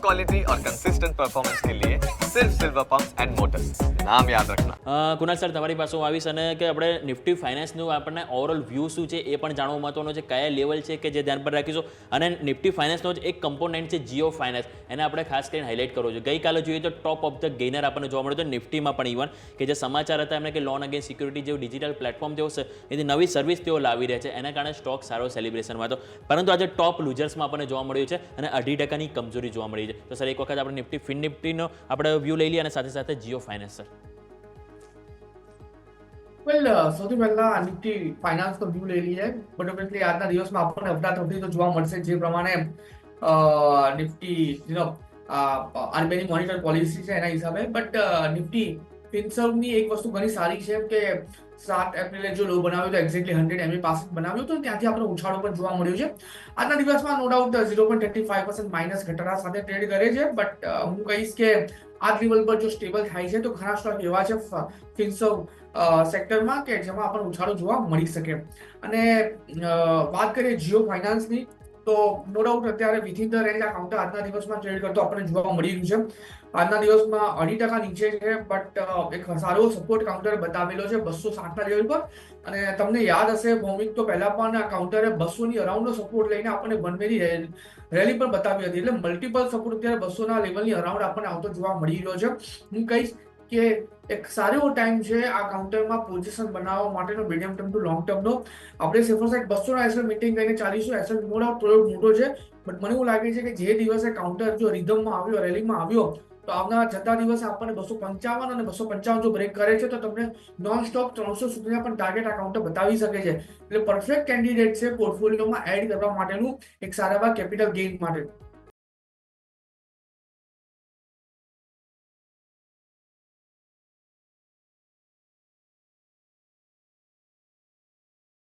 Quality और consistent performance के लिए सिर्फ सिल्वर पंप्स एंड मोटर्स, नाम याद रखना। કુનાલ સર, તમારી પાસે હું આવીશ અને કે આપણે નિફ્ટી ફાઇનાન્સનું આપણને ઓવરઓલ વ્યૂ શું છે એ પણ જાણવું મહત્વનું છે, કયા લેવલ છે કે જે ધ્યાન પર રાખીશું, અને નિફ્ટી ફાઇનાન્સનો જ એક કમ્પોનન્ટ છે જીઓ ફાઇનાન્સ, એને આપણે ખાસ કરીને હાઇલાઇટ કરવો જોઈએ. ગઈકાલે જોઈએ તો ટોપ ઓફ ધ ગેનર આપણને જોવા મળ્યો હતો નિફ્ટીમાં પણ. ઇવન કે જે સમાચાર હતા એમને કે લોન અગેન્સ્ટ સિક્યુરિટી જેવું ડિજિટલ પ્લેટફોર્મ તેઓ એની નવી સર્વિસ તેઓ લાવી રહ્યા છે, એના કારણે સ્ટોક સારો સેલિબ્રેશનમાં હતો. પરંતુ આજે ટોપ લૂઝર્સમાં આપણને જોવા મળ્યું છે અને 2.5% કમજોરી જોવા મળી છે. તો સર એક વખત આપણે નિફ્ટી ફિન નિફ્ટીનો આપણે વ્યૂ લઈ લઈએ અને સાથે સાથે જીઓ ફાઇનાન્સ સર. વેલ, સૌથી પહેલા નિફ્ટી ફાઇનાન્સનો વ્યૂ લઈ લઈએ. બટ ઓબ્વિયસલી આજના દિવસમાં આપણને અફડાતફડી તો જોવા મળશે, જે પ્રમાણે નિફ્ટી આરબીઆઈની મોનિટર પોલિસી છે એના હિસાબે. બટ નિફ્ટી ફિનસર્વની એક વસ્તુ ઘણી સારી છે કે 7 એપ્રિલે જો લો બનાવ્યો તો એક્ઝેક્ટલી 100 MA પાસે બનાવ્યો તો ત્યાંથી આપણો ઉછાળો પણ જોવા મળ્યો છે. આજના દિવસમાં નો ડાઉટ 0.35% માઇનસ ઘટાડા સાથે ટ્રેડ કરે છે. બટ હું કહીશ કે આ લેવલ પર જો સ્ટેબલ થાય છે તો ઘણા સ્ટોક એવા છે ફિનસર્વ સેક્ટરમાં કે જેમાં આપણને ઉછાળો જોવા મળી શકે. અને વાત કરીએ જીઓ ફાઇનાન્સની તો નો ડાઉટ અત્યારે વિથિન ધ રેન્જ આ કાઉન્ટર આજના દિવસમાં ટ્રેડ કરતો આપણને જોવા મળી રહ્યું છે. આજના દિવસમાં 2% નીચે છે, બટ એક સારો સપોર્ટ કાઉન્ટર બતાવેલો છે 260 લેવલ પર. અને તમને યાદ હશે ભૌમિક, તો પહેલા પણ આ કાઉન્ટરે 200 ની અરાઉન્ડનો સપોર્ટ લઈને આપણને વનવેની રેલી પણ બતાવી હતી. એટલે મલ્ટિપલ સપોર્ટ અત્યારે 200 લેવલની અરાઉન્ડ આપણને આવતો જોવા મળી રહ્યો છે. હું કહીશ કે એક સારો ટાઈમ છે આ કાઉન્ટરમાં પોઝિશન બનાવવા માટેનો, મીડિયમ ટર્મ ટુ લોંગ ટર્મનો. આપણે સેફર સાઇડ 200 એસએલ મીટિંગ કરીને ચાલીશું. એસએલ નો ડાઉટ થોડો મોટો છે, બટ મને એવું લાગે છે કે જે દિવસે કાઉન્ટર જો રિધમમાં આવ્યો, રેલીમાં આવ્યો, તો આવનાર જતા દિવસે આપણને 255 અને 255 જો બ્રેક કરે છે તો તમને નોન સ્ટોપ 300 સુધીના પણ ટાર્ગેટ આ કાઉન્ટર બતાવી શકે છે. એટલે પરફેક્ટ કેન્ડિડેટ છે પોર્ટફોલિયોમાં એડ કરવા માટેનું એક સારા એવા કેપિટલ ગેઇન માટે.